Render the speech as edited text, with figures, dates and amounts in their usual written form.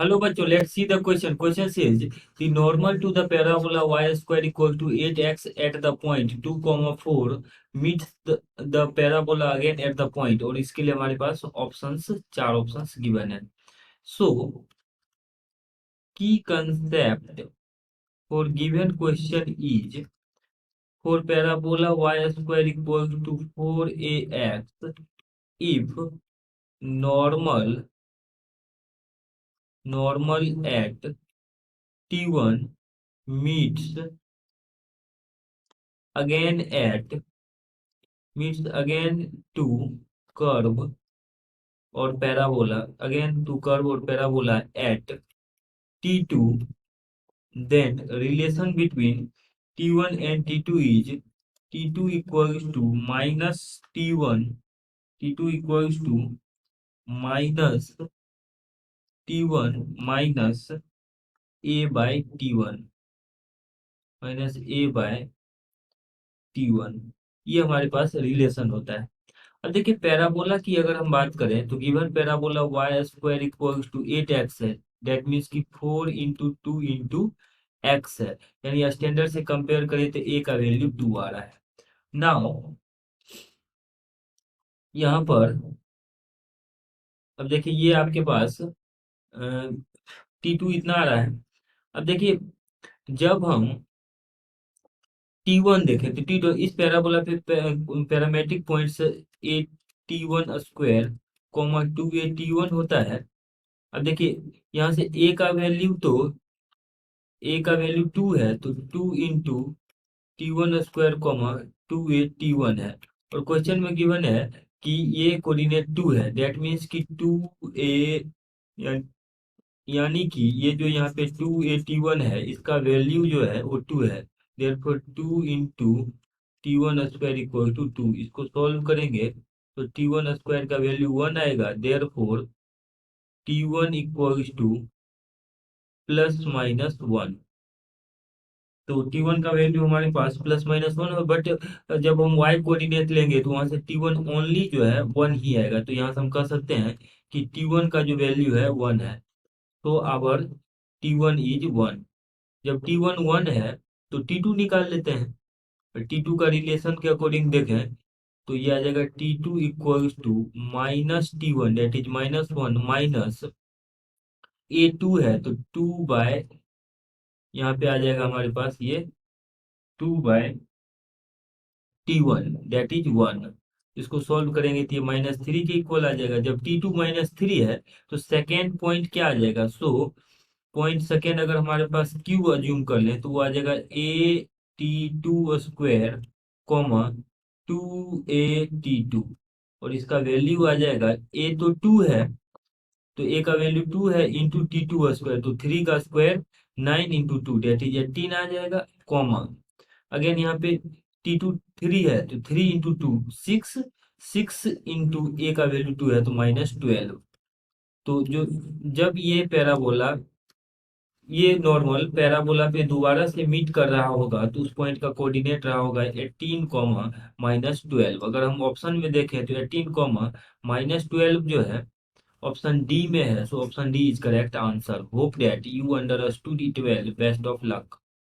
Hello, bachcho. Let's see the question. Question says the normal to the parabola y square equal to 8x at the point 2, 4 meets the parabola again at the point। और इसके लिए हमारे पास options चार options given है। सो की concept for given question is for parabola y square equals to 4ax if normal at t1 meets again to curve और parabola at t2, then relation between t1 and t2 is t2 equals to minus t2 equals to minus t1 minus a by t1 minus a by t1। ये हमारे पास relation होता है। अब देखिए parabola की अगर हम बात करें तो given parabola Y square equals to 8x है। दैट मीन्स कि 4 into 2 into x है। यानी स्टैंडर्ड से कंपेयर करें तो a का वैल्यू 2 आ रहा है। नाउ यहाँ पर अब देखिए ये आपके पास T2 इतना आ रहा है। अब देखिए जब हम T1 देखें तो T2 इस पैराबोला पे parametric points A T1 square comma 2a T1 होता है। अब देखिए यहाँ से a का वैल्यू 2 है तो 2 into T1 square comma 2a T1 है। और क्वेश्चन में गिवन है कि ये कोऑर्डिनेट 2 है। दैट मीन्स कि 2a यानी कि ये जो यहाँ पे 2a T1 है इसका वैल्यू जो है वो 2 है। Therefore 2 into T1 square equal to 2। इसको सॉल्व करेंगे तो T1 स्क्वायर का वैल्यू 1 आएगा। Therefore T1 equals two plus minus 1। तो T1 का वैल्यू हमारे पास प्लस माइनस 1 है। बट जब हम y कोऑर्डिनेट लेंगे तो वहां से T1 ओनली जो है 1 ही आएगा। तो यहाँ से हम कह सकते हैं कि T1 का जो वैल्यू है 1 है। तो आवर T1 इज 1। जब T1 1 है तो T2 निकाल लेते हैं। T2 का रिलेशन के अकॉर्डिंग देखें तो ये आ जाएगा T2 equals to minus T1 that is minus 1 minus A2 है तो 2 बाय यहाँ पे आ जाएगा हमारे पास ये 2 बाय T1 दैट इज 1। इसको सॉल्व करेंगे तो ये -3 के इक्वल आ जाएगा। जब T2 -3 है तो सेकेंड पॉइंट क्या आ जाएगा। सो पॉइंट सेकेंड अगर हमारे पास Q अज्यूम कर लें तो वो आ जाएगा A T2 square comma 2A T2। और इसका वैल्यू आ जाएगा A तो 2 है तो A का वैल्यू 2 है इंटू T2 स्क्वायर तो 3 का स्क्वायर 9 इंटू 2 डेट इज 18 आ जाएगा। कॉमा अगेन यहाँ पे T2 3 है तो 3 इंटू 2 6 6 इंटू A का वैल्यू 2 है तो -12। तो जो जब ये नॉर्मल पैराबोला पे दोबारा से मीट कर रहा होगा तो उस पॉइंट का कोऑर्डिनेट रहा होगा 18 कॉमा -12। अगर हम ऑप्शन में देखें तो 18 कॉमा -12 जो है ऑप्शन डी में है। So option D is correct answer. Hope that you understood it well. Best of luck.